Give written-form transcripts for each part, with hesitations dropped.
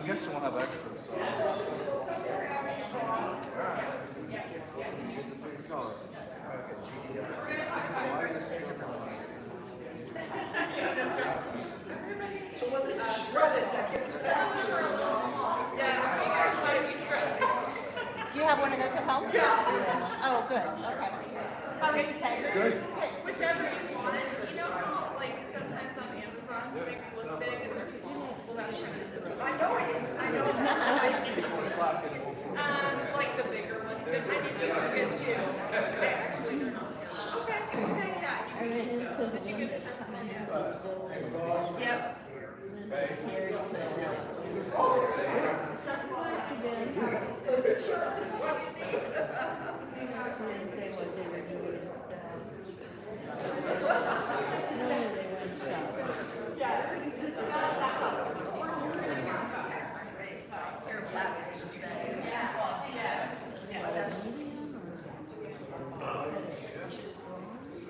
I'm guessing we'll have extras. So. So was it shredded? Do you have one of those at home? Yeah. Oh, good. Okay. How are you, Ted? Good. Whichever you want. You know how, like, sometimes on Amazon things look big and they're small? Well, that's what I know it. I know that. like the bigger ones. I mean, these are good too. They actually are not terrible. Okay, okay, yeah. You can keep those. Did you get this one? Yep.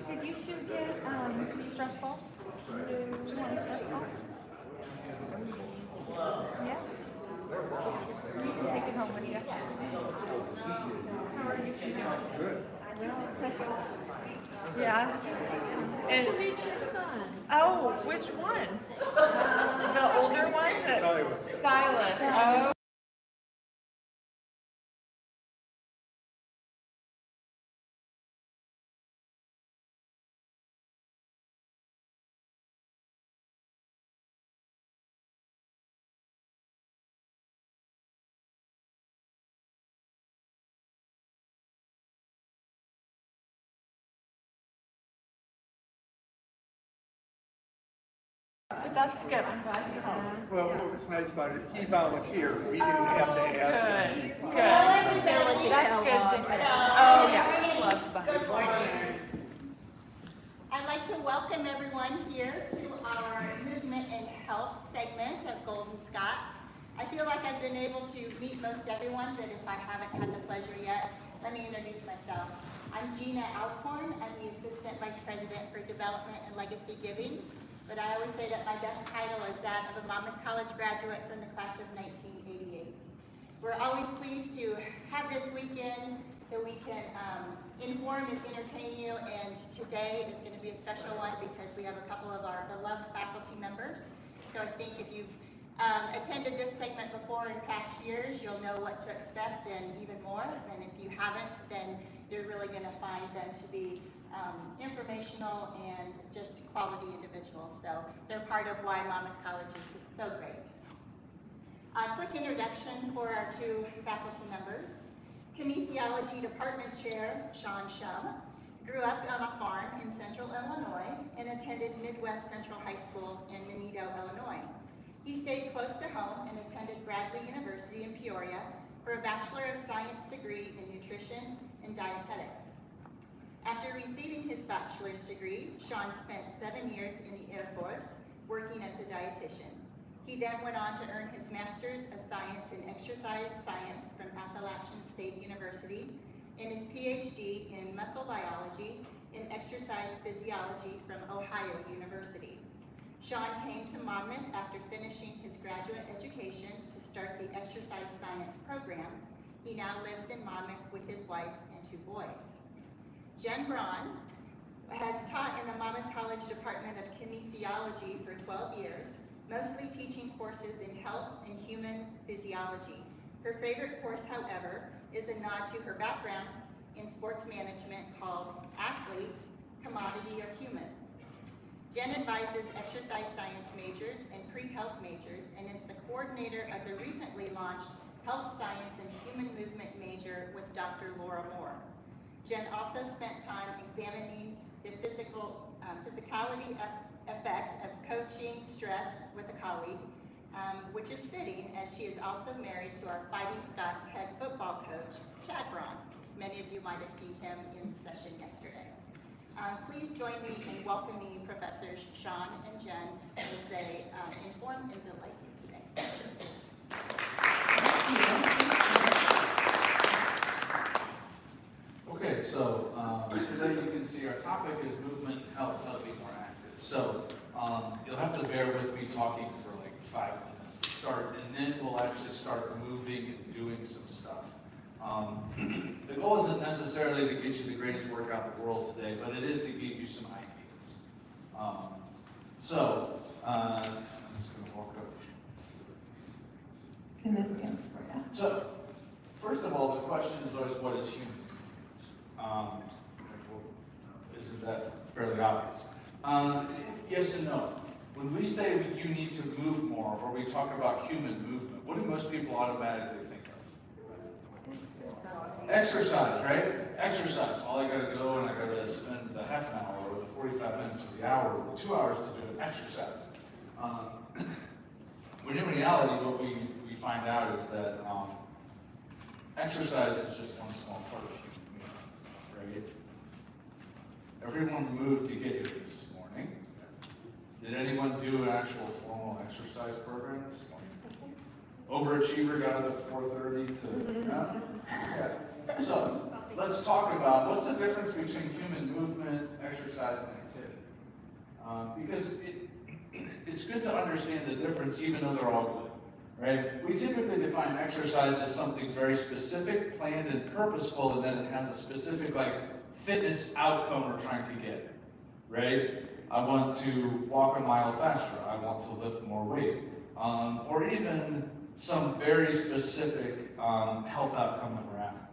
Did you two get stress balls? Do you want a stress ball? Yeah. You can take it home when you get home. How are you two doing? Good. Yeah. And To meet your son. oh, which one? The older one? Silas. Oh. But that's good. I'm glad you're home. Well, what was nice about it, he volunteered. We didn't have to ask. Good. Good. That's good. Oh, yeah. He loves Good bunnies. morning. I'd like to welcome everyone here to our Movement and Health segment of Golden Scots. I feel like I've been able to meet most everyone, but if I haven't had the pleasure yet, let me introduce myself. I'm Gina Alcorn. I'm the Assistant Vice President for Development and Legacy Giving, but I always say that my best title is that of a Monmouth College graduate from the class of 1988. We're always pleased to have this weekend so we can inform and entertain you, and today is going to be a special one because we have a couple of our beloved faculty members. So I think if you've attended this segment before in past years, you'll know what to expect and even more, and if you haven't, then you're really going to find them to be informational and just quality individuals. So they're part of why Monmouth College is so great. A quick introduction for our two faculty members. Kinesiology Department Chair Sean Shum grew up on a farm in central Illinois and attended Midwest Central High School in Monmouth, Illinois. He stayed close to home and attended Bradley University in Peoria for a Bachelor of Science degree in Nutrition and Dietetics. After receiving his bachelor's degree, Sean spent 7 years in the Air Force working as a dietitian. He then went on to earn his Master's of Science in Exercise Science from Appalachian State University and his PhD in Muscle Biology and Exercise Physiology from Ohio University. Sean came to Monmouth after finishing his graduate education to start the Exercise Science program. He now lives in Monmouth with his wife and 2 boys. Jen Braun has taught in the Monmouth College Department of Kinesiology for 12 years, mostly teaching courses in health and human physiology. Her favorite course, however, is a nod to her background in sports management called Athlete, Commodity, or Human. Jen advises exercise science majors and pre-health majors and is the coordinator of the recently launched Health Science and Human Movement major with Dr. Laura Moore. Jen also spent time examining the physicality effect of coaching stress with a colleague, which is fitting as she is also married to our Fighting Scots head football coach, Chad Braun. Many of you might have seen him in session yesterday. Please join me in welcoming Professors Sean and Jen as they inform and delight you today. Okay, so today you can see our topic is movement, health, how to be more active. So you'll have to bear with me talking for like 5 minutes or start, and then we'll actually start moving and doing some stuff. The goal isn't necessarily to get you the greatest workout in the world today, but it is to give you some ideas. I'm just going to walk over. And then again for you. So, first of all, the question is always, what is human? Isn't that fairly obvious? Yes and no. When we say you need to move more, or we talk about human movement, what do most people automatically think of? Exercise, right? Exercise. All I gotta go and I gotta spend the half an hour, or the 45 minutes, or the hour, or the 2 hours to do an exercise. When in reality, what we find out is that exercise is just one small part of human movement, right? Everyone moved to get here this morning. Did anyone do an actual formal exercise program this morning? Overachiever got up at 4:30 to, no? Yeah. So, let's talk about what's the difference between human movement, exercise, and activity. Because it's good to understand the difference even though they're all good, right? We typically define exercise as something very specific, planned, and purposeful, and then it has a specific, fitness outcome we're trying to get, right? I want to walk a mile faster. I want to lift more weight. Or even some very specific health outcome that we're after.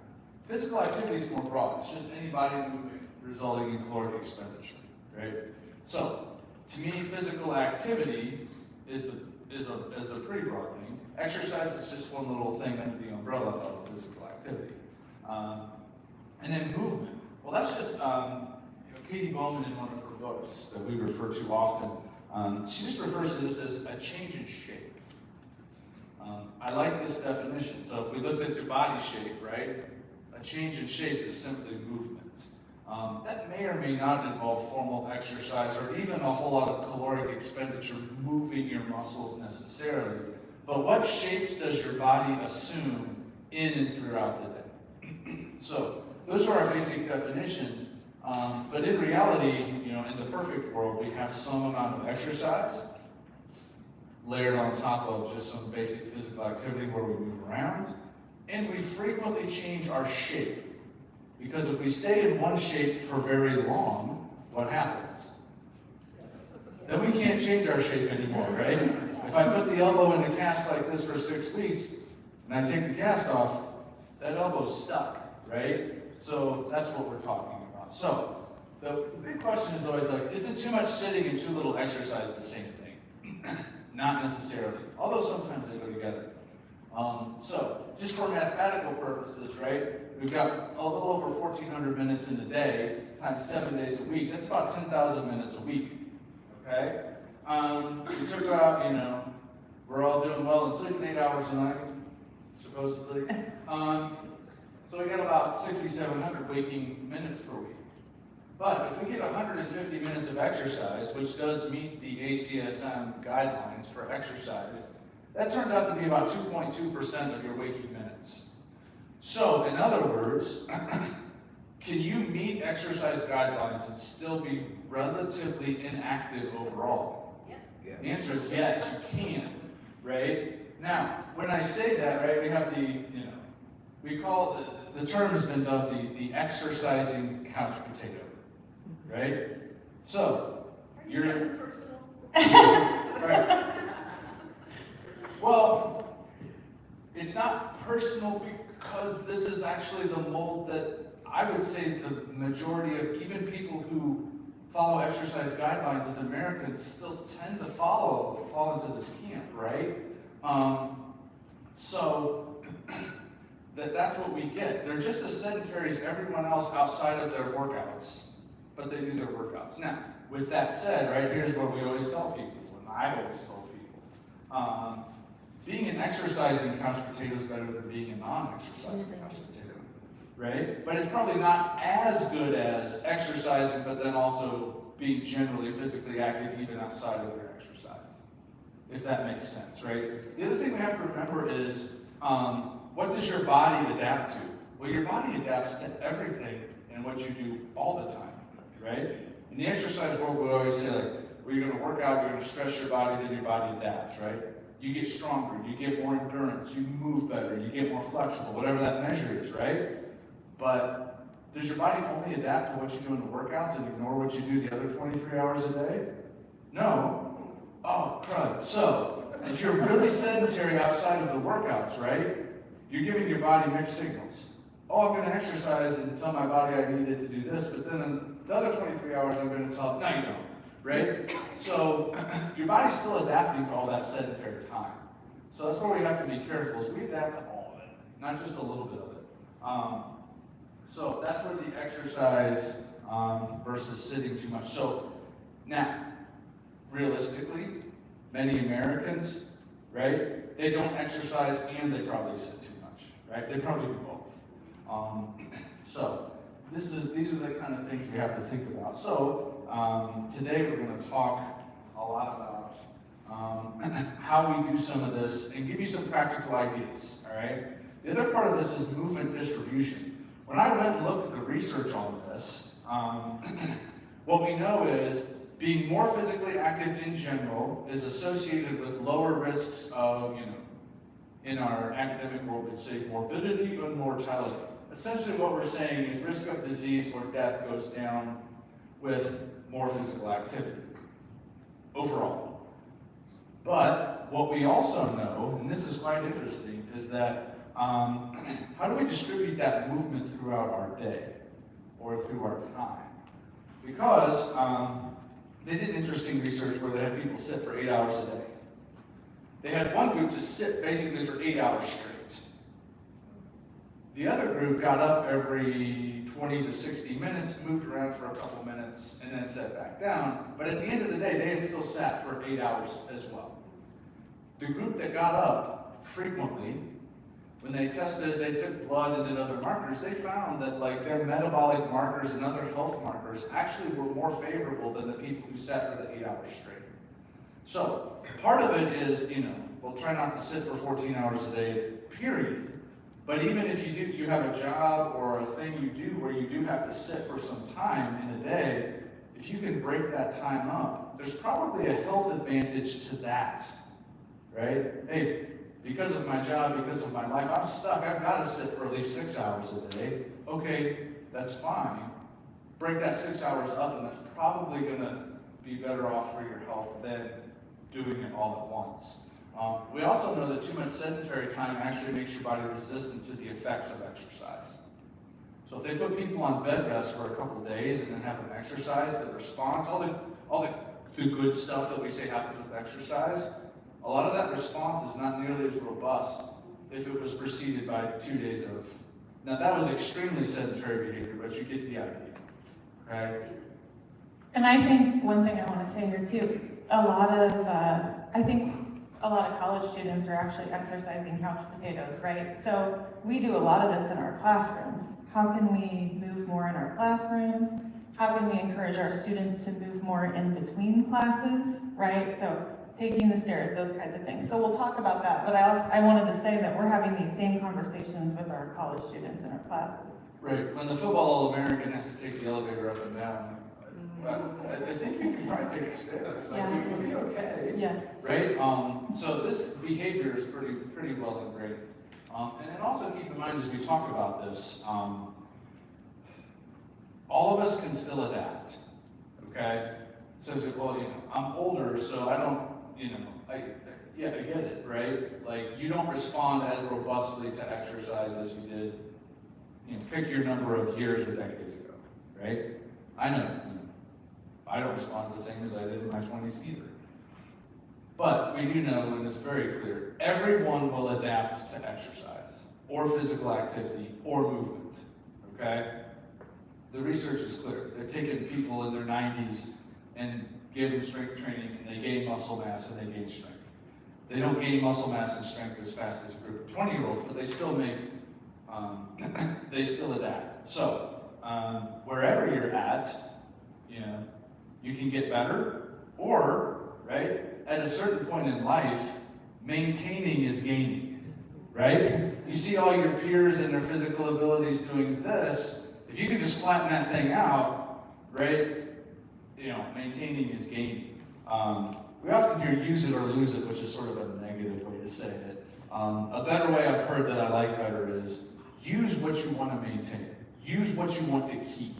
Physical activity is more broad. It's just any body movement resulting in caloric expenditure, right? So, to me, physical activity is a pretty broad thing. Exercise is just one little thing under the umbrella of physical activity. And then movement. Well, that's just, Katie Bowman in one of her books that we refer to often, she just refers to this as a change in shape. I like this definition. So if we looked at your body shape, right, a change in shape is simply movement. That may or may not involve formal exercise or even a whole lot of caloric expenditure moving your muscles necessarily. But what shapes does your body assume in and throughout the day? So those are our basic definitions. But in reality, in the perfect world, we have some amount of exercise layered on top of just some basic physical activity where we move around. And we frequently change our shape. Because if we stay in one shape for very long, what happens? Then we can't change our shape anymore, right? If I put the elbow in a cast like this for 6 weeks, and I take the cast off, that elbow's stuck, right? So that's what we're talking about. So the big question is always is it too much sitting and too little exercise the same thing? Not necessarily, although sometimes they go together. So just for mathematical purposes, right? We've got a little over 1,400 minutes in a day, times 7 days a week. That's about 10,000 minutes a week, okay? We took out, we're all doing well and sleeping 8 hours a night, supposedly. So we got about 6,700 waking minutes per week. But if we get 150 minutes of exercise, which does meet the ACSM guidelines for exercise, that turns out to be about 2.2% of your waking minutes. So, in other words, can you meet exercise guidelines and still be relatively inactive overall? Yeah. The answer is yes, you can, right? Now, when I say that, right, we have we call the term has been dubbed the exercising couch potato, right? So, you're right. Well, it's not personal because this is actually the mold that I would say the majority of even people who follow exercise guidelines as Americans still tend to fall into this camp, right? So that's what we get. They're just as sedentary as everyone else outside of their workouts, but they do their workouts. Now, with that said, right, here's what we always tell people, and I've always told people. Being an exercising couch potato is better than being a non-exercising couch potato, right? But it's probably not as good as exercising, but then also being generally physically active even outside of your exercise, if that makes sense, right? The other thing we have to remember is, what does your body adapt to? Well, your body adapts to everything in what you do all the time, right? In the exercise world, we always say, well, you're going to work out, you're going to stress your body, then your body adapts, right? you get stronger, you get more endurance, you move better, you get more flexible, whatever that measure is, right? But does your body only adapt to what you do in the workouts and ignore what you do the other 23 hours a day? No. Oh, crud. So, if you're really sedentary outside of the workouts, right, you're giving your body mixed signals. Oh, I'm going to exercise and tell my body I need it to do this, but then in the other 23 hours I'm going to tell it, no, you don't, right? So, your body's still adapting to all that sedentary time. So that's where we have to be careful, is we adapt to all of it, not just a little bit of it. So that's where the exercise versus sitting too much. So now, realistically, many Americans, right, they don't exercise and they probably sit too much, right? They probably do both. So these are the kind of things we have to think about. So today we're going to talk a lot about how we do some of this and give you some practical ideas, all right? The other part of this is movement distribution. When I went and looked at the research on this, what we know is being more physically active in general is associated with lower risks of, in our academic world, we'd say morbidity and mortality. Essentially what we're saying is risk of disease or death goes down with more physical activity overall. But what we also know, and this is quite interesting, is that how do we distribute that movement throughout our day or through our time? Because they did interesting research where they had people sit for 8 hours a day. They had one group just sit basically for 8 hours straight. The other group got up every 20 to 60 minutes, moved around for a couple minutes, and then sat back down. But at the end of the day, they had still sat for 8 hours as well. The group that got up frequently, when they tested, they took blood and did other markers, they found that like their metabolic markers and other health markers actually were more favorable than the people who sat for the 8 hours straight. So part of it is, we'll try not to sit for 14 hours a day, period. But even if you have a job or a thing you do where you do have to sit for some time in a day, if you can break that time up, there's probably a health advantage to that, right? Hey, because of my job, because of my life, I'm stuck. I've got to sit for at least 6 hours a day. Okay, that's fine. Break that 6 hours up, and that's probably going to be better off for your health than doing it all at once. We also know that too much sedentary time actually makes your body resistant to the effects of exercise. So if they put people on bed rest for a couple of days and then have them exercise, the response, all the good stuff that we say happens with exercise, a lot of that response is not nearly as robust if it was preceded by 2 days of. Now that was extremely sedentary behavior, but you get the idea, okay? And I think one thing I want to say here too, I think a lot of college students are actually exercising couch potatoes, right? So we do a lot of this in our classrooms. How can we move more in our classrooms? How can we encourage our students to move more in between classes, right? So taking the stairs, those kinds of things. So we'll talk about that, but I wanted to say that we're having these same conversations with our college students in our classes. Right, when the football All-American has to take the elevator up and down, I think you can probably take the stairs, like Yeah. you'll be okay. Yes. Right? So this behavior is pretty well ingrained. And then also keep in mind as we talk about this, all of us can still adapt, okay? So it's like, well, I'm older, so I don't, I get it, right? Like, you don't respond as robustly to exercise as you did, pick your number of years or decades ago, right? I know, I don't respond the same as I did in my 20s either. But we do know, and it's very clear, everyone will adapt to exercise, or physical activity, or movement, okay? The research is clear. They've taken people in their 90s and gave them strength training, and they gain muscle mass and they gain strength. They don't gain muscle mass and strength as fast as a group of 20-year-olds, but they still they still adapt. So, wherever you're at, you can get better, or, right, at a certain point in life, maintaining is gaining, right? You see all your peers and their physical abilities doing this, if you can just flatten that thing out, right, maintaining is gaining. we often hear use it or lose it, which is sort of a negative way to say it. A better way I've heard that I like better is use what you want to maintain. Use what you want to keep,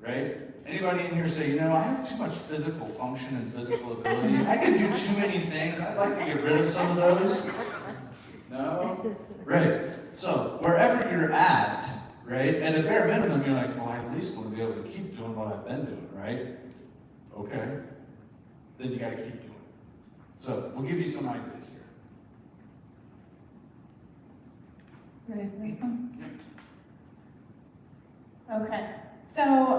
right? Anybody in here say, you know, I have too much physical function and physical ability. I can do too many things. I'd like to get rid of some of those. No? Right. So wherever you're at, right, at a bare minimum, you're like, well, I at least want to be able to keep doing what I've been doing, right? Okay. Then you got to keep doing it. So we'll give you some ideas here. Ready for this one? Okay, so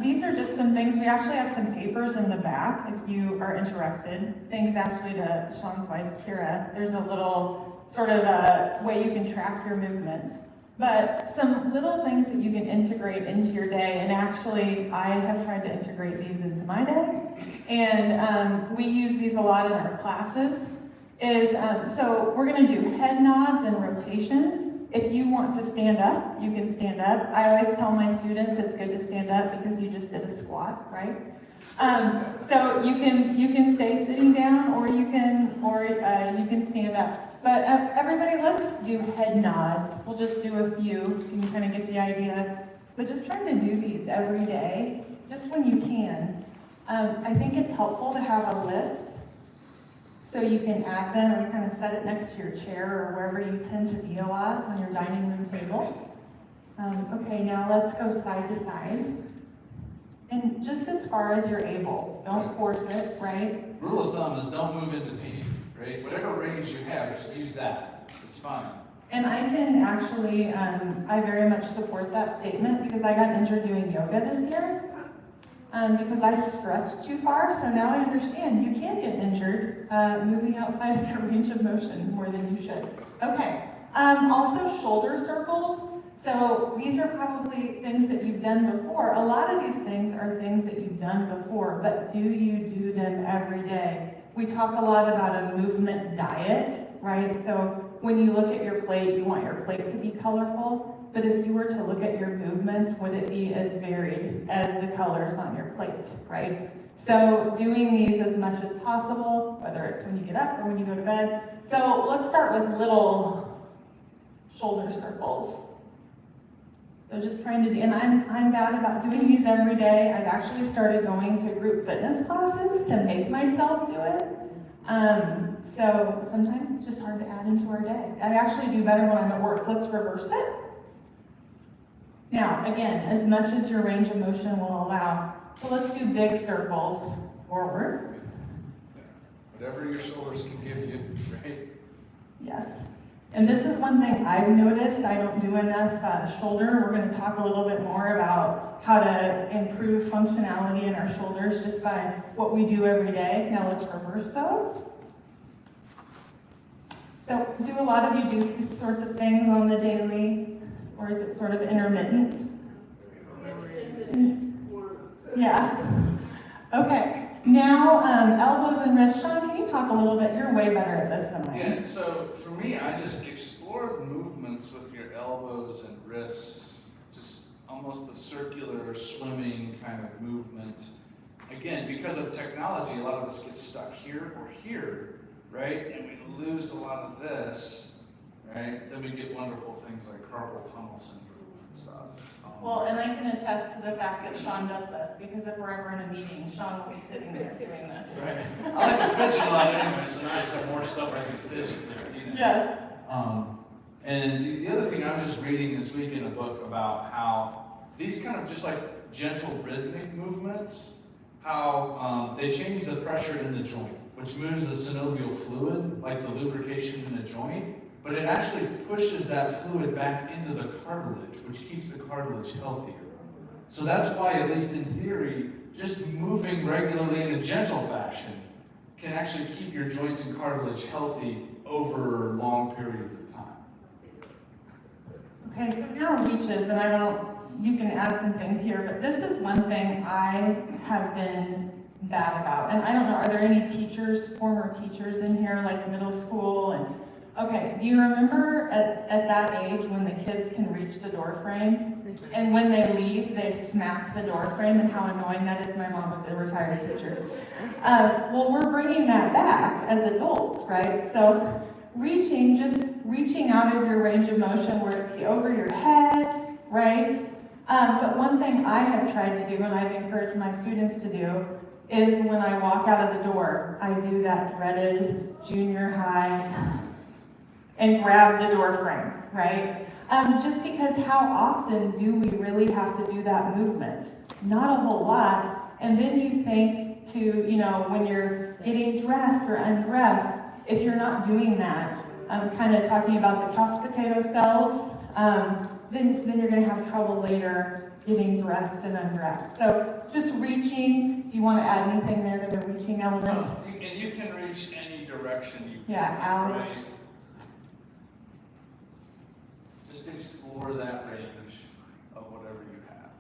these are just some things. We actually have some papers in the back if you are interested. Thanks actually to Sean's wife, Kira. There's a little sort of a way you can track your movements. But some little things that you can integrate into your day, and actually I have tried to integrate these into my day, and we use these a lot in our classes, is so we're going to do head nods and rotations. If you want to stand up, you can stand up. I always tell my students it's good to stand up because you just did a squat, right? So you can stay sitting down, or you can stand up. But everybody, let's do head nods. We'll just do a few so you can kind of get the idea. But just trying to do these every day, just when you can. I think it's helpful to have a list so you can add them, or you kind of set it next to your chair or wherever you tend to be a lot on your dining room table. Okay, now let's go side to side. And just as far as you're able, don't force it, right? Rule of thumb is don't move into pain, right? Whatever range you have, just use that. It's fine. And I can actually, I very much support that statement because I got injured doing yoga this year. Because I stretched too far, so now I understand you can get injured moving outside of your range of motion more than you should. Okay, also shoulder circles. So these are probably things that you've done before. A lot of these things are things that you've done before, but do you do them every day? We talk a lot about a movement diet, right? So when you look at your plate, you want your plate to be colorful. But if you were to look at your movements, would it be as varied as the colors on your plate, right? So doing these as much as possible, whether it's when you get up or when you go to bed. So let's start with little shoulder circles. So just trying to do, and I'm bad about doing these every day. I've actually started going to group fitness classes to make myself do it. So sometimes it's just hard to add into our day. I actually do better when I'm at work. Let's reverse it. Now, again, as much as your range of motion will allow. So let's do big circles forward. Whatever your shoulders can give you, right? Yes. And this is one thing I've noticed. I don't do enough shoulder. We're going to talk a little bit more about how to improve functionality in our shoulders just by what we do every day. Now let's reverse those. So do a lot of you do these sorts of things on the daily? Or is it sort of intermittent? Yeah. Okay. Now, elbows and wrists. Sean, can you talk a little bit? You're way better at this than I am. Yeah, so for me, I just explore the movements with your elbows and wrists, just almost a circular swimming kind of movement. Again, because of technology, a lot of us get stuck here or here, right? And we lose a lot of this. Right? Then we get wonderful things like carpal tunnel syndrome and stuff. Well, and I can attest to the fact that Sean does this, because if we're ever in a meeting, Sean will be sitting there doing this. Right. I like to fidget a lot anyway, so now I just have more stuff I can fidget with, you know. Yes. And the other thing I was just reading this week in a book about how these kind of just like gentle rhythmic movements, how they change the pressure in the joint, which moves the synovial fluid, like the lubrication in the joint. But it actually pushes that fluid back into the cartilage, which keeps the cartilage healthier. So that's why, at least in theory, just moving regularly in a gentle fashion can actually keep your joints and cartilage healthy over long periods of time. Okay, so now reaches, and you can add some things here, but this is one thing I have been bad about. And I don't know, are there any teachers, former teachers in here, like middle school? And okay, do you remember at that age when the kids can reach the door frame? and when they leave, they smack the door frame, and how annoying that is. My mom was a retired teacher. Well, we're bringing that back as adults, right? So just reaching out of your range of motion, where it be over your head, right? But one thing I have tried to do, and I've encouraged my students to do, is when I walk out of the door, I do that dreaded junior high and grab the door frame, right? Just because how often do we really have to do that movement? Not a whole lot. And then you think to, when you're getting dressed or undressed, if you're not doing that, kind of talking about the couch potato cells, then you're going to have trouble later getting dressed and undressed. So just reaching. Do you want to add anything there to the reaching element? No, and you can reach any direction you Yeah, out. right? Just explore that range of whatever you have.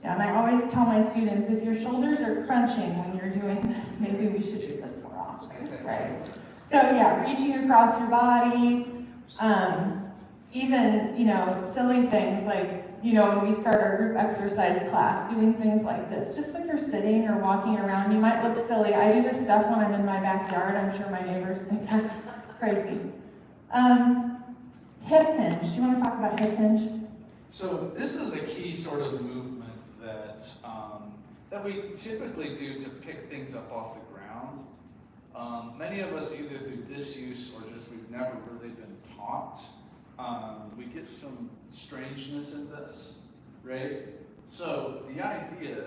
Yeah, and I always tell my students, if your shoulders are crunching when you're doing this, maybe we should do this more often, right? So yeah, reaching across your body, even, silly things like, when we start our group exercise class, doing things like this. Just when you're sitting or walking around, you might look silly. I do this stuff when I'm in my backyard. I'm sure my neighbors think I'm crazy. Hip hinge. Do you want to talk about hip hinge? So this is a key sort of movement that we typically do to pick things up off the ground. Many of us, either through disuse or just we've never really been taught, we get some strangeness in this, right? So the idea,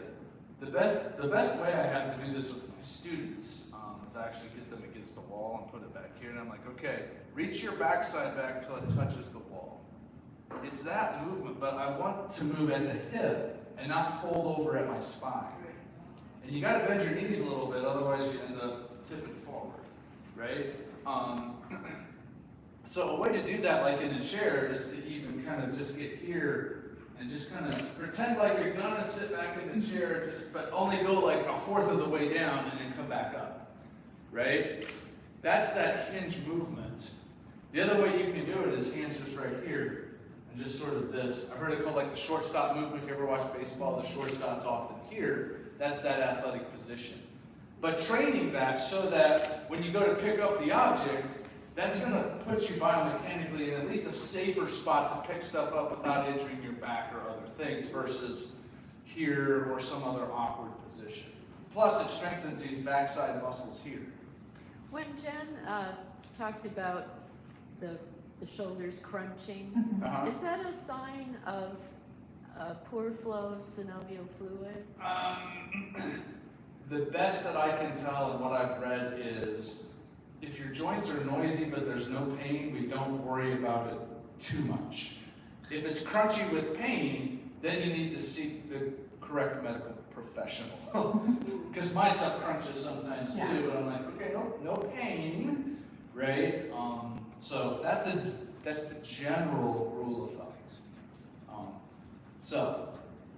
the best way I have to do this with my students is actually get them against the wall and put it back here, and I'm like, okay, reach your backside back till it touches the wall. It's that movement, but I want to move at the hip and not fold over at my spine. And you gotta bend your knees a little bit, otherwise you end up tipping forward, right? So a way to do that, like in a chair, is to even kind of just get here and just kind of pretend like you're gonna sit back in the chair, but only go like a fourth of the way down and then come back up, right? That's that hinge movement. The other way you can do it is hands just right here and just sort of this. I've heard it called like the shortstop movement. If you ever watch baseball, the shortstop's often here. That's that athletic position. But training that so that when you go to pick up the object, that's going to put you biomechanically in at least a safer spot to pick stuff up without injuring your back or other things versus here or some other awkward position. Plus, it strengthens these backside muscles here. When Jen talked about the shoulders crunching, is that a sign of poor flow of synovial fluid? The best that I can tell and what I've read is if your joints are noisy but there's no pain, we don't worry about it too much. If it's crunchy with pain, then you need to seek the correct medical professional. Because my stuff crunches sometimes too, and I'm like, okay, no pain, right? So that's the general rule of thumb.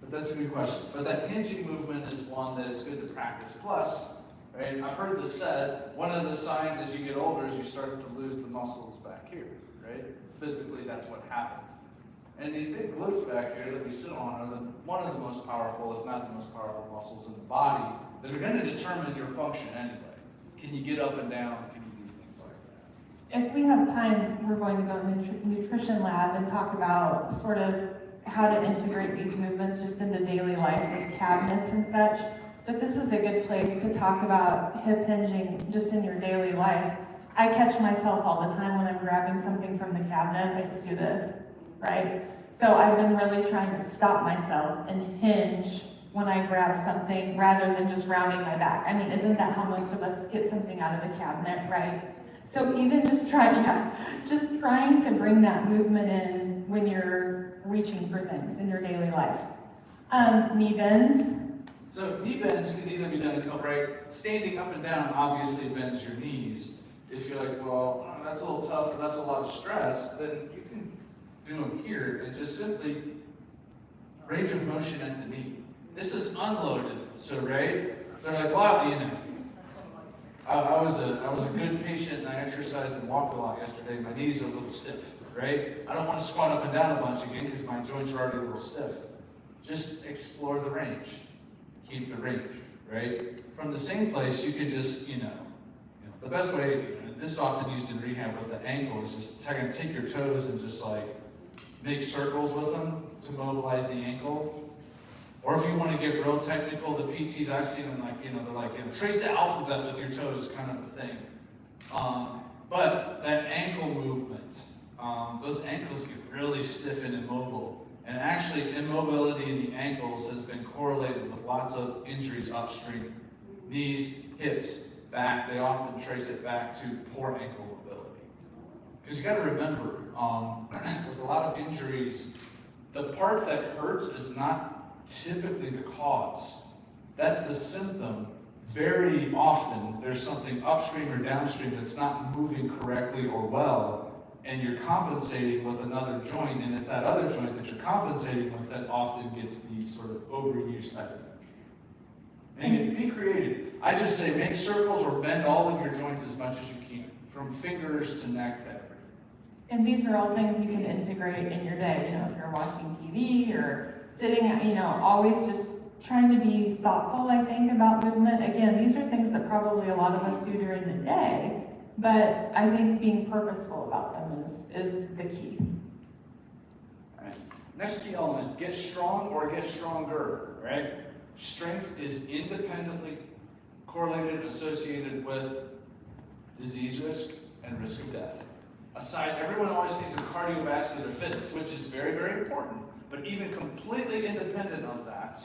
But that's a good question. But that hinging movement is one that is good to practice. Plus, right, I've heard this said, one of the signs as you get older is you start to lose the muscles back here, right? Physically, that's what happens. And these big glutes back here that we sit on are one of the most powerful, if not the most powerful muscles in the body that are going to determine your function anyway. Can you get up and down? Can you do things like that? If we have time, we're going to go in the nutrition lab and talk about sort of how to integrate these movements just into daily life with cabinets and such. But this is a good place to talk about hip hinging just in your daily life. I catch myself all the time when I'm grabbing something from the cabinet, I just do this, right? So I've been really trying to stop myself and hinge when I grab something rather than just rounding my back. I mean, isn't that how most of us get something out of the cabinet, right? So even just trying to bring that movement in when you're reaching for things in your daily life. Knee bends. So knee bends can either be done in right? Standing up and down obviously bends your knees. If you're like, well, that's a little tough or that's a lot of stress, then you can do them here and just simply range of motion at the knee. This is unloaded, so right? They're like, well, you know, I was a good patient and I exercised and walked a lot yesterday. My knees are a little stiff, right? I don't want to squat up and down a bunch again because my joints are already a little stiff. just explore the range. Keep the range, right? From the same place, you could just, the best way, this is often used in rehab with the ankle, is just kind of take your toes and just like make circles with them to mobilize the ankle. Or if you want to get real technical, the PTs I've seen them they're like, trace the alphabet with your toes, kind of a thing. But that ankle movement, those ankles get really stiff and immobile. And actually, immobility in the ankles has been correlated with lots of injuries upstream. Knees, hips, back, they often trace it back to poor ankle mobility. Because you got to remember, with a lot of injuries, the part that hurts is not typically the cause. That's the symptom. Very often, there's something upstream or downstream that's not moving correctly or well, and you're compensating with another joint, and it's that other joint that you're compensating with that often gets the sort of overuse type of injury. And be creative. I just say make circles or bend all of your joints as much as you can, from fingers to neck to everything. And these are all things you can integrate in your day. If you're watching TV or sitting, always just trying to be thoughtful, I think, about movement. Again, these are things that probably a lot of us do during the day, but I think being purposeful about them is the key. All right. Next key element, get strong or get stronger, right? Strength is independently correlated and associated with disease risk and risk of death. Everyone always thinks of cardiovascular fitness, which is very, very important, but even completely independent of that,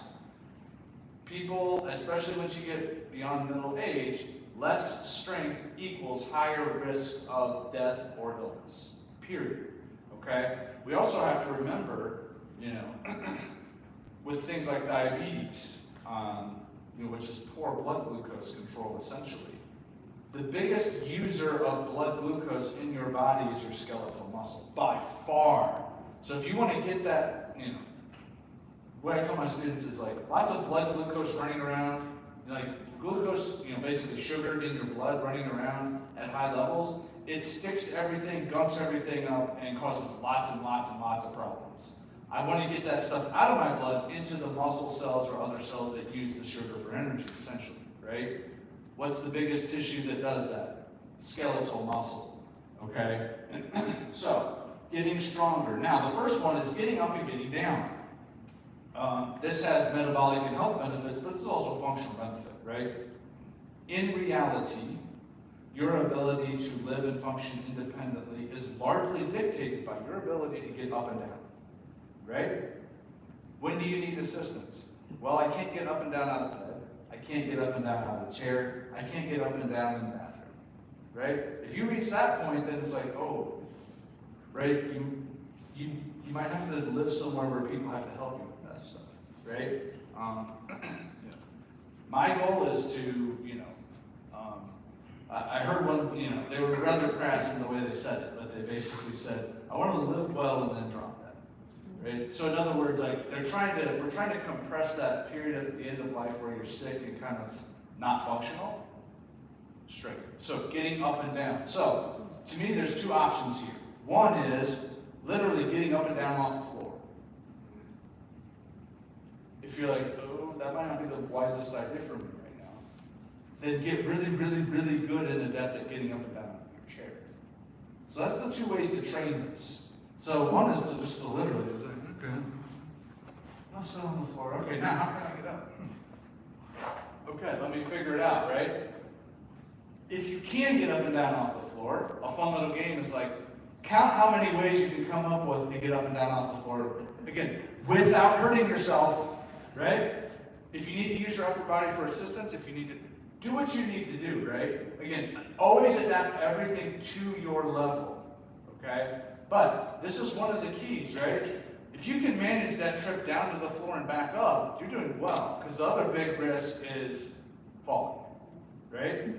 people, especially once you get beyond middle age, less strength equals higher risk of death or illness, period, okay? We also have to remember, with things like diabetes, which is poor blood glucose control essentially, the biggest user of blood glucose in your body is your skeletal muscle, by far. So if you want to get that, what I tell my students is like lots of blood glucose running around, like glucose, basically sugar in your blood running around at high levels, it sticks to everything, gums everything up, and causes lots and lots and lots of problems. I want to get that stuff out of my blood into the muscle cells or other cells that use the sugar for energy, essentially, right? What's the biggest tissue that does that? Skeletal muscle, okay? So, getting stronger. Now, the first one is getting up and getting down. This has metabolic and health benefits, but it's also a functional benefit, right? In reality, your ability to live and function independently is largely dictated by your ability to get up and down, right? When do you need assistance? Well, I can't get up and down out of bed. I can't get up and down out of the chair. I can't get up and down in the bathroom, right? If you reach that point, then it's like, oh, right? You might have to live somewhere where people have to help you with that stuff, right? My goal is to, I heard one, they were rather crass in the way they said it, but they basically said, I want to live well and then drop that, right? So in other words, like we're trying to compress that period at the end of life where you're sick and kind of not functional, straight. So getting up and down. So to me, there's two options here. One is literally getting up and down off the floor. If you're like, oh, that might not be the wisest idea for me right now, then get really, really, really good and adept at getting up and down your chair. So that's the two ways to train this. So one is to just literally just like, okay, I'll sit on the floor. Okay, now how can I get up? Okay, let me figure it out, right? If you can get up and down off the floor, a fun little game is like, count how many ways you can come up with to get up and down off the floor, again, without hurting yourself, right? If you need to use your upper body for assistance, if you need to do what you need to do, right? Again, always adapt everything to your level, okay? But this is one of the keys, right? If you can manage that trip down to the floor and back up, you're doing well, because the other big risk is falling, right?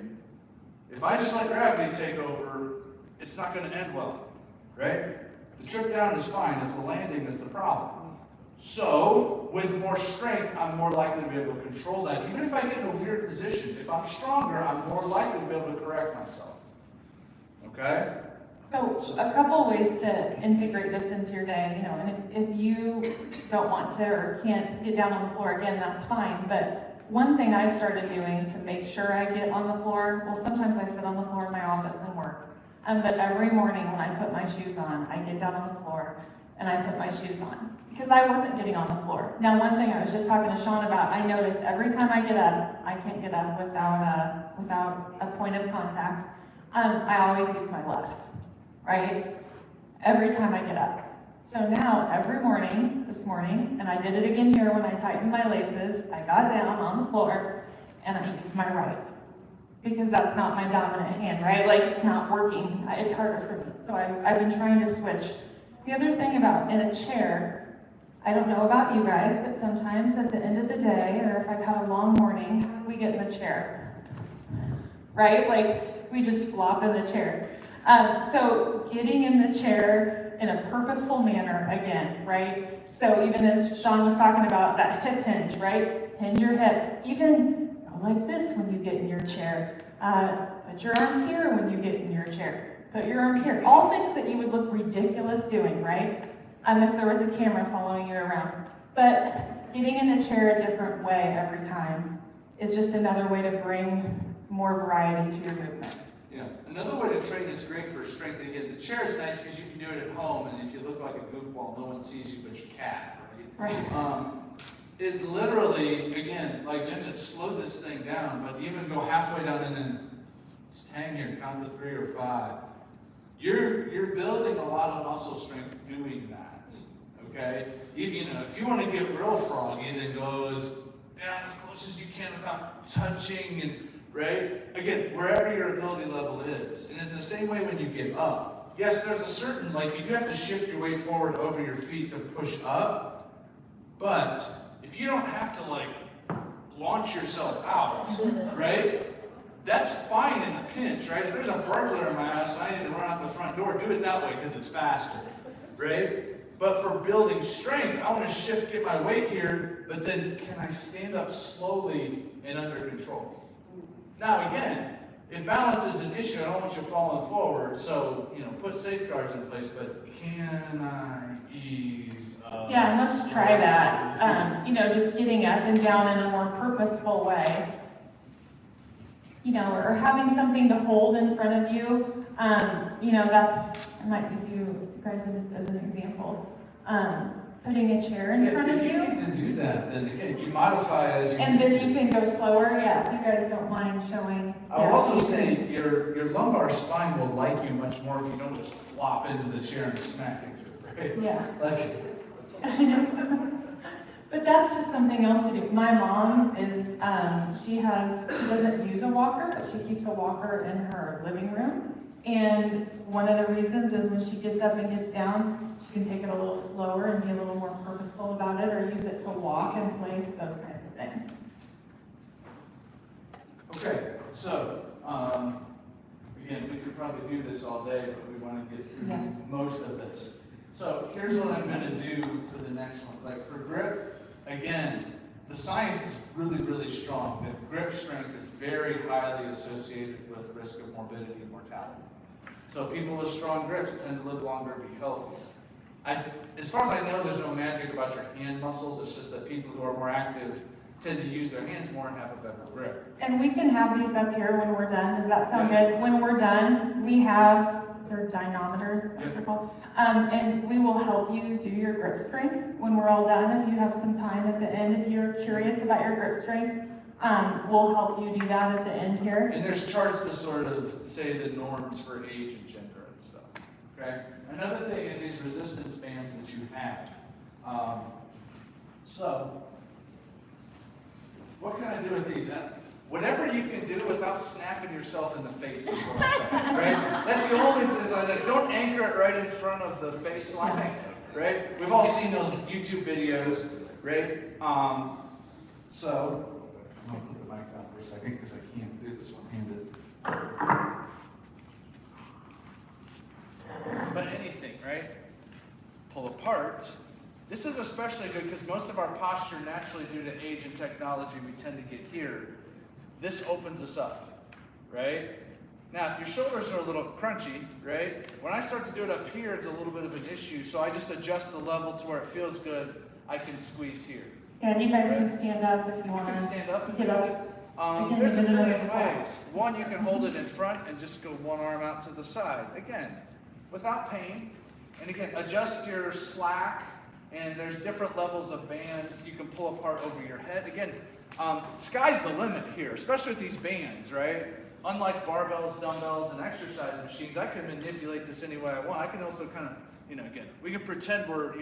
If I just let gravity take over, it's not going to end well, right? The trip down is fine, it's the landing that's the problem. So, with more strength, I'm more likely to be able to control that. Even if I get in a weird position, if I'm stronger, I'm more likely to be able to correct myself. Okay? So a couple ways to integrate this into your day, you know, and if you don't want to or can't get down on the floor, again, that's fine. But one thing I started doing to make sure I get on the floor, well, sometimes I sit on the floor in my office and work. But every morning when I put my shoes on, I get down on the floor and I put my shoes on because I wasn't getting on the floor. Now, one thing I was just talking to Sean about, I noticed every time I get up, I can't get up without a point of contact. I always use my left. Right? Every time I get up. So now, every morning, this morning, and I did it again here when I tightened my laces, I got down on the floor and I used my right. Because that's not my dominant hand, right? Like, it's not working. It's harder for me. So I've been trying to switch. The other thing about in a chair, I don't know about you guys, but sometimes at the end of the day, or if I've had a long morning, we get in the chair. Right? Like, we just flop in the chair. So getting in the chair in a purposeful manner again, right? So even as Sean was talking about that hip hinge, right? Hinge your hip. Even go like this when you get in your chair. Put your arms here when you get in your chair. Put your arms here. All things that you would look ridiculous doing, right? If there was a camera following you around. But getting in a chair a different way every time is just another way to bring more variety to your movement. Yeah, another way to train is great for strength. Again, the chair is nice because you can do it at home, and if you look like a goofball, no one sees you but your cat, right? Right. Is literally, again, like Jen said, slow this thing down, but even go halfway down and then just hang here, count to 3 or 5. You're building a lot of muscle strength doing that, okay? You know, if you want to get real froggy, then go down as close as you can without touching and right? Again, wherever your ability level is. And it's the same way when you get up. Yes, there's a certain, like, you do have to shift your weight forward over your feet to push up. But if you don't have to, like, launch yourself out, right? That's fine in a pinch, right? If there's a burglar in my house and I need to run out the front door, do it that way because it's faster, right? But for building strength, I want to shift, get my weight here, but then can I stand up slowly and under control? Now again, if balance is an issue, I don't want you falling forward, so, you know, put safeguards in place, but can I ease up? Yeah, and let's try that. You know, just getting up and down in a more purposeful way. You know, or having something to hold in front of you. You know, I might use you guys as an example. Putting a chair in front of you. If you need to do that, then again, you modify as you And need then to. you can go slower, yeah, if you guys don't mind showing. I'll also say your lumbar spine will like you much more if you don't just flop into the chair and smack into it, right? Yeah. Like, But that's just something else to do. My mom is, she doesn't use a walker, but she keeps a walker in her living room. And one of the reasons is when she gets up and gets down, she can take it a little slower and be a little more purposeful about it, or use it to walk in place, those kinds of things. okay, so, again, we could probably do this all day, but we want to get through Yes. most of this. So here's what I'm going to do for the next one. Like for grip, again, the science is really, really strong. That grip strength is very highly associated with risk of morbidity and mortality. So people with strong grips tend to live longer and be healthier. As far as I know, there's no magic about your hand muscles. It's just that people who are more active tend to use their hands more and have a better grip. And we can have these up here when we're done. Does that sound good? When we're done, we have, they're dynometers, is that what they're called? And we will help you do your grip strength when we're all done. If you have some time at the end, if you're curious about your grip strength, we'll help you do that at the end here. And there's charts to sort of say the norms for age and gender and stuff. Okay? Another thing is these resistance bands that you have. So, what can I do with these? Whatever you can do without snapping yourself in the face is what I'm saying, right? That's the only thing. Like, don't anchor it right in front of the face line, right? We've all seen those YouTube videos, right? So, I'm going to put the mic down for a second because I can't do this one-handed. But anything, right? Pull apart. This is especially good because most of our posture, naturally due to age and technology, we tend to get here. This opens us up, right? Now, if your shoulders are a little crunchy, right? When I start to do it up here, it's a little bit of an issue. So I just adjust the level to where it feels good. I can squeeze here. Yeah, and you guys can stand up if you You want can to. stand up and Get do up. it. Again, There's a you can do million another squat. ways. One, you can hold it in front and just go one arm out to the side. Again, without pain. And again, adjust your slack. And there's different levels of bands you can pull apart over your head. Again, sky's the limit here, especially with these bands, right? Unlike barbells, dumbbells, and exercise machines, I can manipulate this any way I want. I can also kind of, again, we can pretend we're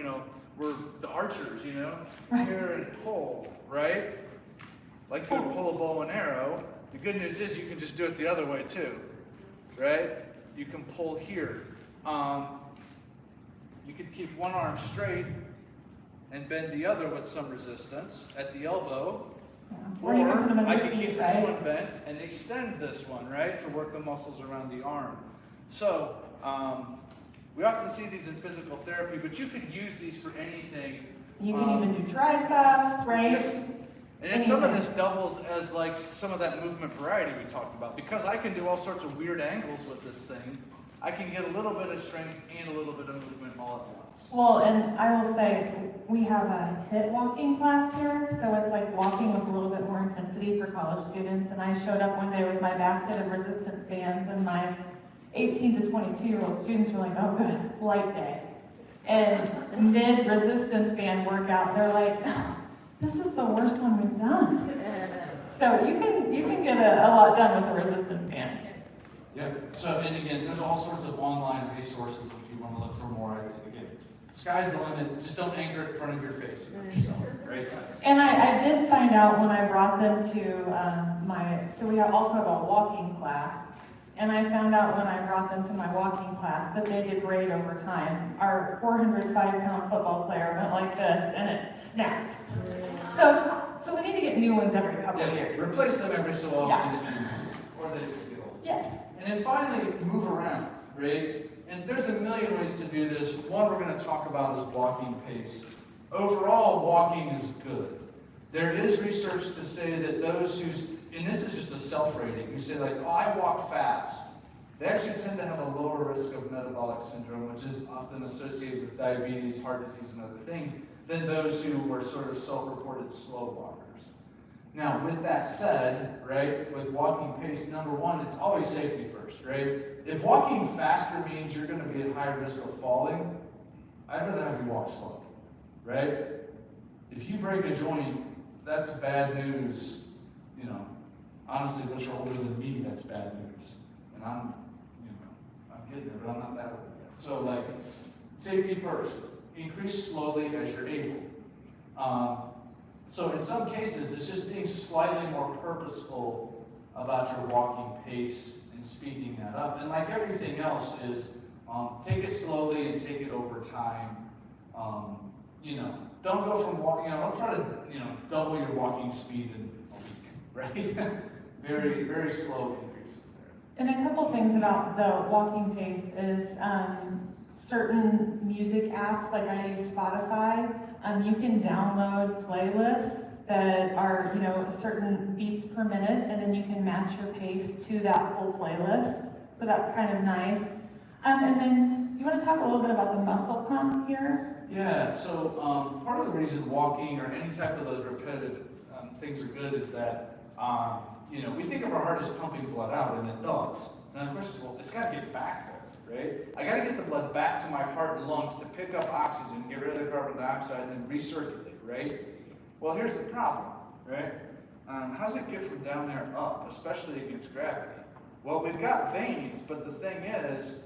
the archers, here and pull, right? Like you would pull a bow and arrow. The good news is you can just do it the other way too, right? You can pull here. You can keep one arm straight and bend the other with some resistance at the elbow. Or you can put them in I your can feet, keep this right? one bent and extend this one, right, to work the muscles around the arm. So, we often see these in physical therapy, but you could use these for anything. You can even do triceps, right? And then some of this doubles as like some of that movement variety we talked about. Because I can do all sorts of weird angles with this thing, I can get a little bit of strength and a little bit of movement all at once. Well, and I will say, we have a HIIT walking class here, so it's like walking with a little bit more intensity for college students. And I showed up one day with my basket of resistance bands, and my 18 to 22-year-old students were like, oh good, light day. And mid-resistance band workout, they're like, oh, this is the worst one we've done. So you can get a lot done with a resistance band. Yeah, so, and again, there's all sorts of online resources if you want to look for more. Again, sky's the limit, just don't anchor it in front of your face. Yourself, right? And I did find out when I brought them to so we also have a walking class, and I found out when I brought them to my walking class that they did great over time. Our 405-pound football player went like this, and it snapped. So we need to get new ones every couple of years. Replace them every so often if you use them, or they just get old. Yes. And then finally, move around, right? And there's a million ways to do this. One we're going to talk about is walking pace. Overall, walking is good. There is research to say that those who, and this is just a self-rating, who say like, oh, I walk fast, they actually tend to have a lower risk of metabolic syndrome, which is often associated with diabetes, heart disease, and other things, than those who were sort of self-reported slow walkers. Now, with that said, right, with walking pace, number one, it's always safety first, right? If walking faster means you're going to be at high risk of falling, I'd rather have you walk slow, right? If you break a joint, that's bad news. Honestly, once you're older than me, that's bad news. And I'm getting there, but I'm not that old yet. So, like, safety first. Increase slowly as you're able. So in some cases, it's just being slightly more purposeful about your walking pace and speeding that up. And like everything else is, take it slowly and take it over time. Don't go from walking, don't try to, double your walking speed in a week, right? Very, very slow increases there. And a couple things about the walking pace is certain music apps, like I use Spotify, you can download playlists that are, certain beats per minute, and then you can match your pace to that whole playlist. So that's kind of nice. And then you want to talk a little bit about the muscle pump here? Yeah, so part of the reason walking or any type of those repetitive things are good is that, we think of our heart as pumping blood out, and it does. And of course, it's got to get back there, right? I got to get the blood back to my heart and lungs to pick up oxygen, get rid of the carbon dioxide, and then recirculate, right? Well, here's the problem, right? How does it get from down there up, especially against gravity? Well, we've got veins, but the thing is,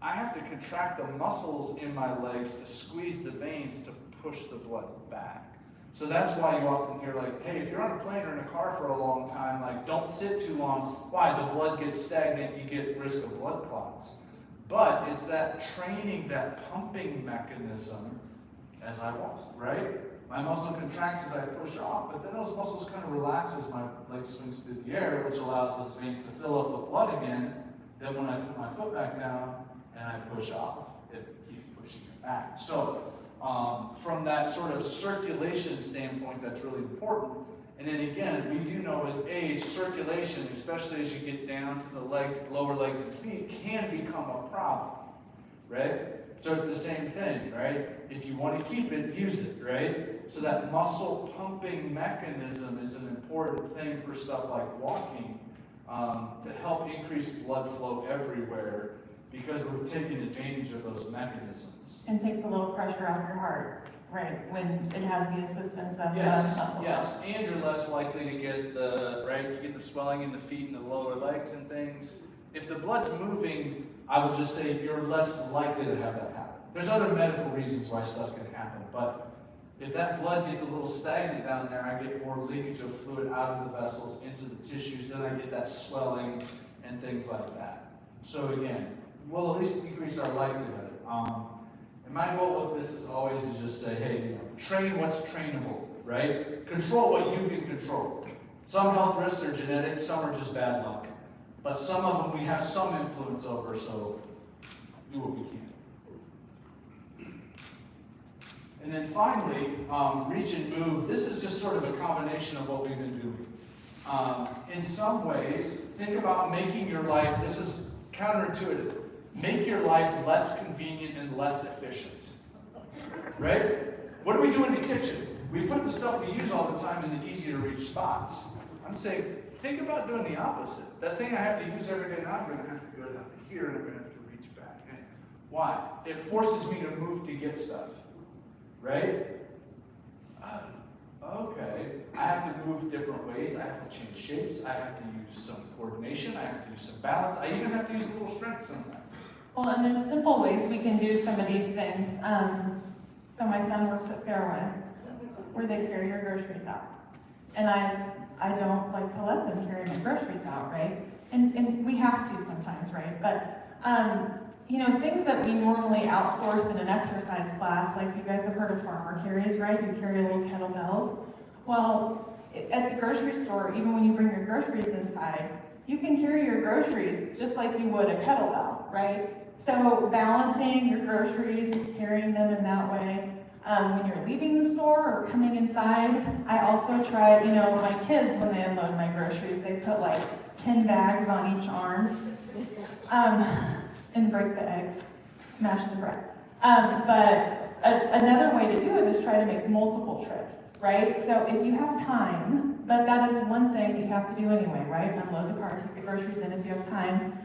I have to contract the muscles in my legs to squeeze the veins to push the blood back. So that's why you often hear like, hey, if you're on a plane or in a car for a long time, like don't sit too long. Why? The blood gets stagnant, you get risk of blood clots. But it's that training, that pumping mechanism as I walk, right? My muscle contracts as I push off, but then those muscles kind of relax as my leg swings through the air, which allows those veins to fill up with blood again. Then when I put my foot back down and I push off, it keeps pushing it back. So from that sort of circulation standpoint, that's really important. And then again, we do know with age, circulation, especially as you get down to the legs, lower legs and feet, can become a problem, right? So it's the same thing, right? If you want to keep it, use it, right? So that muscle pumping mechanism is an important thing for stuff like walking, to help increase blood flow everywhere, because we're taking advantage of those mechanisms. And takes a little pressure off your heart, right, when it has the assistance of Yes, the muscle. yes, and you're less likely to get the, right, you get the swelling in the feet and the lower legs and things. If the blood's moving, I will just say you're less likely to have that happen. There's other medical reasons why stuff can happen, but if that blood gets a little stagnant down there, I get more leakage of fluid out of the vessels into the tissues, then I get that swelling and things like that. So again, we'll at least decrease our likelihood. And my goal with this is always to just say, hey, you know, train what's trainable, right? Control what you can control. Some health risks are genetic, some are just bad luck. But some of them we have some influence over, so do what we can. And then finally, reach and move. This is just sort of a combination of what we've been doing. In some ways, think about making your life, this is counterintuitive, make your life less convenient and less efficient. Right? What do we do in the kitchen? We put the stuff we use all the time in the easy to reach spots. I'm saying, think about doing the opposite. That thing I have to use every day now, I'm going to have to go down here and I'm going to have to reach back. And why? It forces me to move to get stuff. Right? Okay. I have to move different ways. I have to change shapes. I have to use some coordination. I have to use some balance. I even have to use a little strength sometimes. Well, and there's simple ways we can do some of these things. So my son works at Fairway, where they carry your groceries out. And I don't like to let them carry my groceries out, right? And we have to sometimes, right? But, you know, things that we normally outsource in an exercise class, like you guys have heard of farmer carries, right? You carry little kettlebells. Well, at the grocery store, even when you bring your groceries inside, you can carry your groceries just like you would a kettlebell, right? So balancing your groceries and carrying them in that way. When you're leaving the store or coming inside, I also try, you know, my kids, when they unload my groceries, they put like 10 bags on each arm. And break the eggs, smash the bread. But another way to do it is try to make multiple trips, right? So if you have time, but that is one thing you have to do anyway, right? Unload the car, take the groceries in if you have time,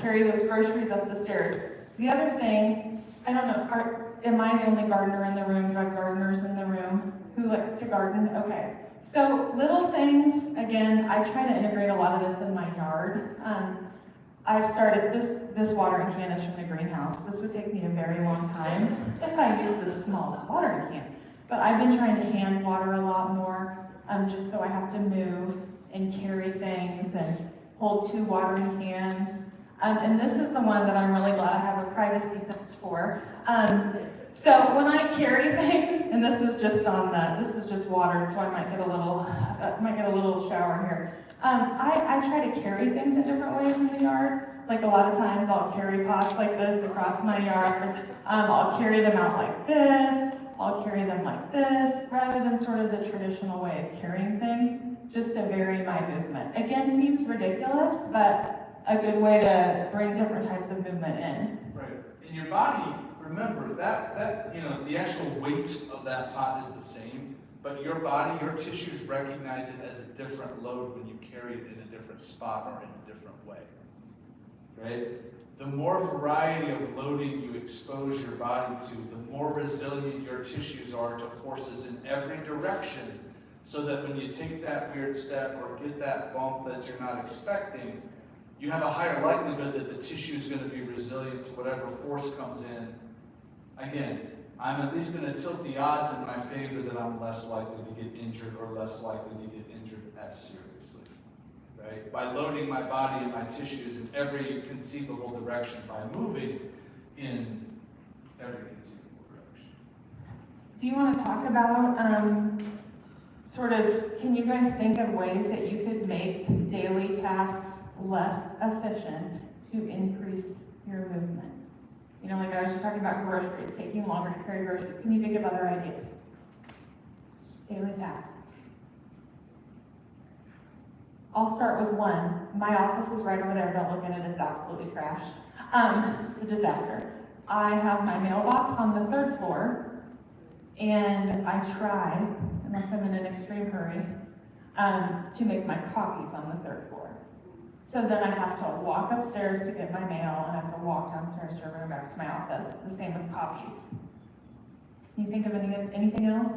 carry those groceries up the stairs. The other thing, I don't know, am I the only gardener in the room? Do I have gardeners in the room? Who likes to garden? Okay. So little things, again, I try to integrate a lot of this in my yard. I've started, this watering can is from the greenhouse. This would take me a very long time if I use this small watering can. But I've been trying to hand water a lot more, just so I have to move and carry things and hold 2 watering cans. And this is the one that I'm really glad I have a privacy fence for. So when I carry things, and this is just watered, so I might get a little shower here. I try to carry things in different ways in the yard. Like a lot of times I'll carry pots like this across my yard. I'll carry them out like this. I'll carry them like this, rather than sort of the traditional way of carrying things, just to vary my movement. Again, seems ridiculous, but a good way to bring different types of movement in. Right. In your body, remember that you know, the actual weight of that pot is the same, but your body, your tissues recognize it as a different load when you carry it in a different spot or in a different way. Right? The more variety of loading you expose your body to, the more resilient your tissues are to forces in every direction, so that when you take that weird step or get that bump that you're not expecting, you have a higher likelihood that the tissue is going to be resilient to whatever force comes in. Again, I'm at least going to tilt the odds in my favor that I'm less likely to get injured or less likely to get injured as seriously. Right? By loading my body and my tissues in every conceivable direction, by moving in every conceivable direction. Do you want to talk about can you guys think of ways that you could make daily tasks less efficient to increase your movement? You know, like I was just talking about groceries, taking longer to carry groceries. Can you think of other ideas? Daily tasks. I'll start with one. My office is right over there, don't look in it, it's absolutely trashed. It's a disaster. I have my mailbox on the 3rd floor, and I try, unless I'm in an extreme hurry, to make my copies on the 3rd floor. So then I have to walk upstairs to get my mail, and I have to walk downstairs to bring it back to my office. The same with copies. Can you think of anything else?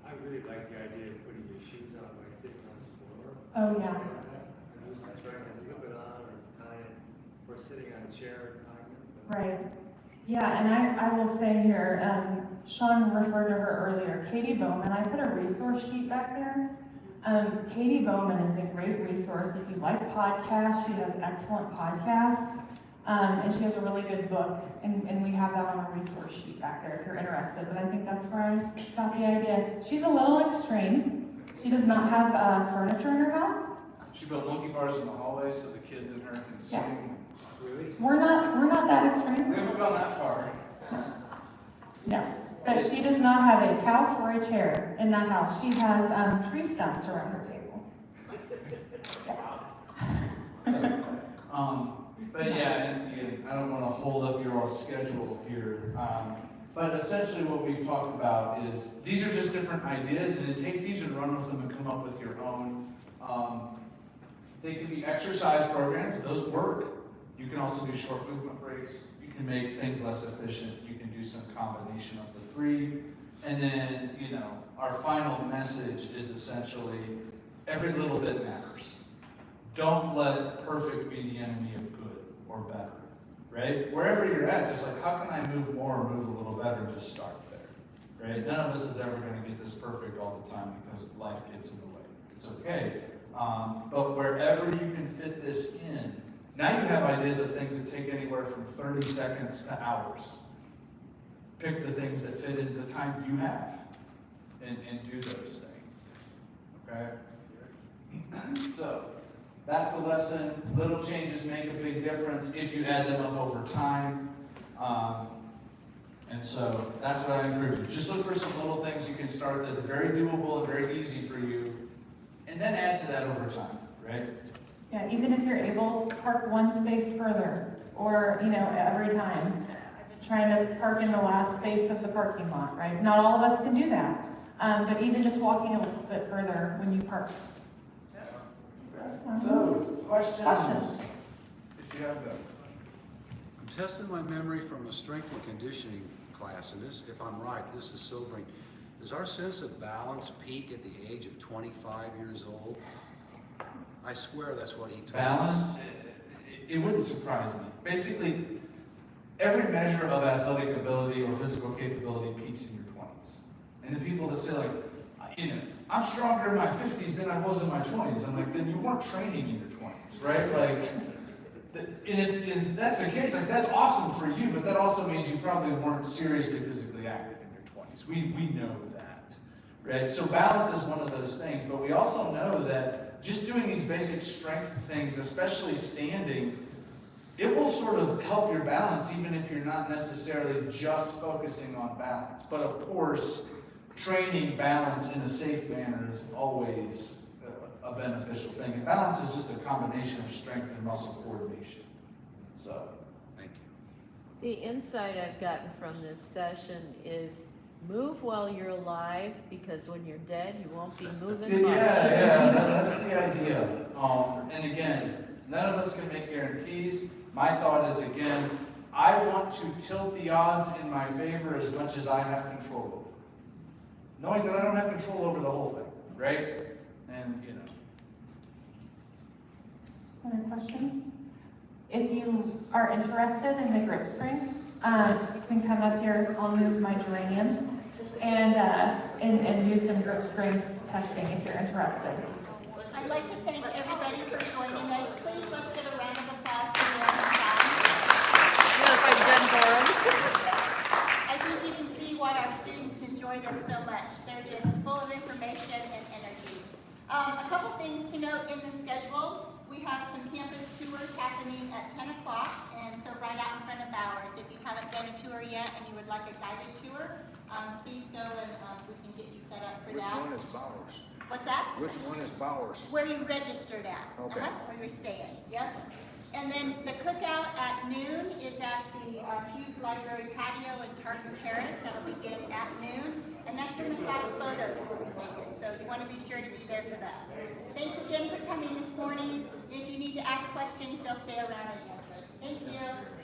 I really like the idea of putting your shoes on by sitting on the floor. Oh, yeah. I'm used to trying to slip it on or tie it, or sitting on a chair tying it. Right. Yeah, and I will say here, Sean referred to her earlier, Katie Bowman. I put a resource sheet back there. Katie Bowman is a great resource. If you like podcasts, she has excellent podcasts. And she has a really good book, and we have that on a resource sheet back there if you're interested. But I think that's where I got the idea. She's a little extreme. She does not have furniture in her house. She built monkey bars in the hallway so the kids in her can sing. Yeah. Really? We're not that extreme. We haven't gone that far. No, but she does not have a couch or a chair in that house. She has tree stumps around her table. So, but yeah, and again, I don't want to hold up your all schedule here. But essentially what we've talked about is, these are just different ideas, and then take these and run with them and come up with your own. They can be exercise programs, those work. You can also do short movement breaks. You can make things less efficient. You can do some combination of the 3. And then, our final message is essentially, every little bit matters. Don't let perfect be the enemy of good or better, right? Wherever you're at, just like, how can I move more or move a little better? Just start there, right? None of us is ever going to get this perfect all the time because life gets in the way. It's okay. But wherever you can fit this in, now you have ideas of things that take anywhere from 30 seconds to hours. Pick the things that fit into the time you have and do those things, okay? So, that's the lesson. Little changes make a big difference if you add them up over time. And so that's what I encourage you. Just look for some little things you can start that are very doable and very easy for you, and then add to that over time, right? Yeah, even if you're able, park one space further, or, every time. Trying to park in the last space of the parking lot, right? Not all of us can do that. But even just walking a little bit further when you park. So, questions? If you have them. I'm testing my memory from a strength and conditioning class, and this, if I'm right, this is sobering. Does our sense of balance peak at the age of 25 years old? I swear that's what he told Balance, us. it wouldn't surprise me. Basically, every measure of athletic ability or physical capability peaks in your 20s. And the people that say, like, I'm stronger in my 50s than I was in my 20s. I'm like, then you weren't training in your 20s, right? Like, and if that's the case, like, that's awesome for you, but that also means you probably weren't seriously physically active in your 20s. We know that, right? So balance is one of those things, but we also know that just doing these basic strength things, especially standing, it will sort of help your balance even if you're not necessarily just focusing on balance. But of course, training balance in a safe manner is always a beneficial thing. And balance is just a combination of strength and muscle coordination. So, Thank you. The insight I've gotten from this session is move while you're alive, because when you're dead, you won't be moving much. that's the idea. And again, none of us can make guarantees. My thought is, again, I want to tilt the odds in my favor as much as I have control over. Knowing that I don't have control over the whole thing, right? And, Other questions? If you are interested in the grip strength, you can come up here. I'll move my geraniums and do some grip strength testing if you're interested. I'd like to thank everybody for joining us. Please let's get a round of applause for them. Yes, I've done for 'em. I think you can see why our students enjoy them so much. They're just full of information and energy. A couple things to note in the schedule. We have some campus tours happening at 10 o'clock, and so right out in front of Bowers. If you haven't done a tour yet and you would like a guided tour, please go and we can get you set up for that. Which one is Bowers? What's that? Which one is Bowers? Where you registered at. Okay. Where you're staying, yep. And then the cookout at noon is at the Hughes Library patio in Tartan Terrace. That'll begin at noon. And that's when the class photos will be taken. So you want to be sure to be there for that. Thanks again for coming this morning. If you need to ask questions, they'll stay around and answer. Thank you.